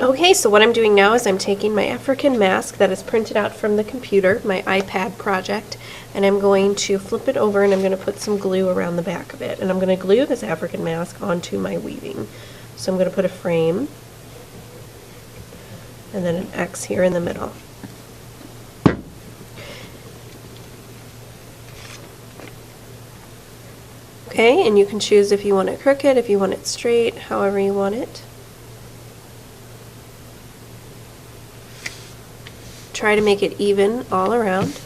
Okay, so what I'm doing now is I'm taking my African mask that is printed out from the computer, my iPad project, and I'm going to flip it over and I'm going to put some glue around the back of it. And I'm going to glue this African mask onto my weaving. So I'm going to put a frame and then an X here in the middle. Okay, and you can choose if you want it crooked, if you want it straight, however you want it. Try to make it even all around.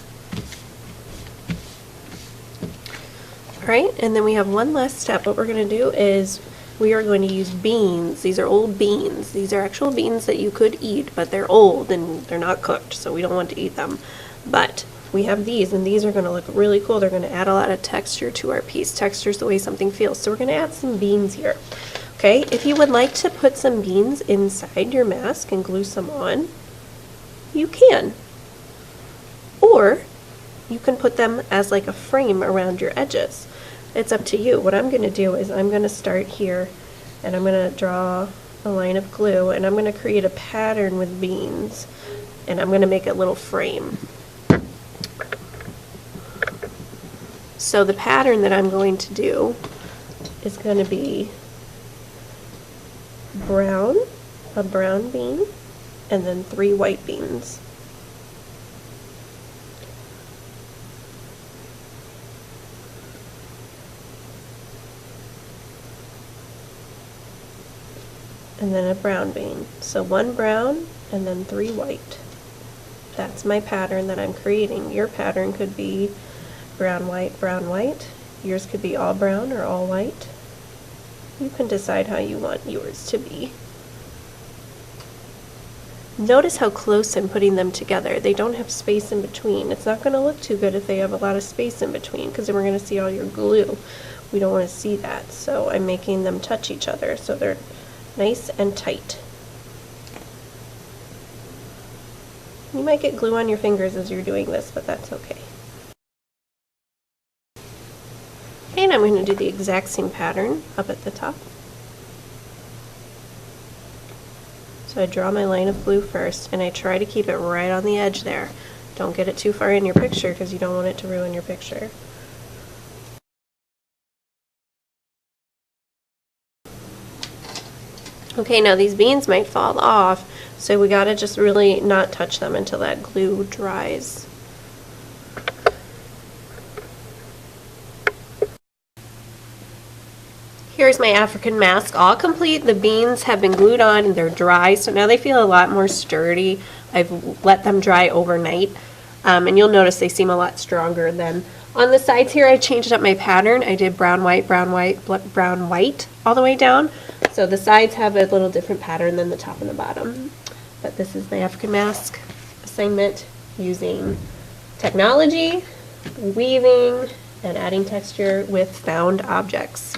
Alright, and then we have one last step. What we're going to do is we are going to use beans. These are old beans. These are actual beans that you could eat, but they're old and they're not cooked, so we don't want to eat them. But we have these, and these are going to look really cool. They're going to add a lot of texture to our piece. Texture is the way something feels. So we're going to add some beans here. Okay, if you would like to put some beans inside your mask and glue some on, you can. Or you can put them as like a frame around your edges. It's up to you. What I'm going to do is I'm going to start here and I'm going to draw a line of glue and I'm going to create a pattern with beans and I'm going to make a little frame. So the pattern that I'm going to do is going to be brown, a brown bean, and then 3 white beans. And then a brown bean. So 1 brown and then 3 white. That's my pattern that I'm creating. Your pattern could be brown, white, brown, white. Yours could be all brown or all white. You can decide how you want yours to be. Notice how close I'm putting them together. They don't have space in between. It's not going to look too good if they have a lot of space in between because then we're going to see all your glue. We don't want to see that. So I'm making them touch each other so they're nice and tight. You might get glue on your fingers as you're doing this, but that's okay. And I'm going to do the exact same pattern up at the top. So I draw my line of glue first, and I try to keep it right on the edge there. Don't get it too far in your picture because you don't want it to ruin your picture. Okay, now these beans might fall off, so we gotta just really not touch them until that glue dries. Here's my African mask all complete. The beans have been glued on and they're dry, so now they feel a lot more sturdy. I've let them dry overnight, and you'll notice they seem a lot stronger than on the sides here. I changed up my pattern. I did brown, white, brown, white, brown, white all the way down. So the sides have a little different pattern than the top and the bottom. But this is my African mask assignment using technology, weaving, and adding texture with found objects.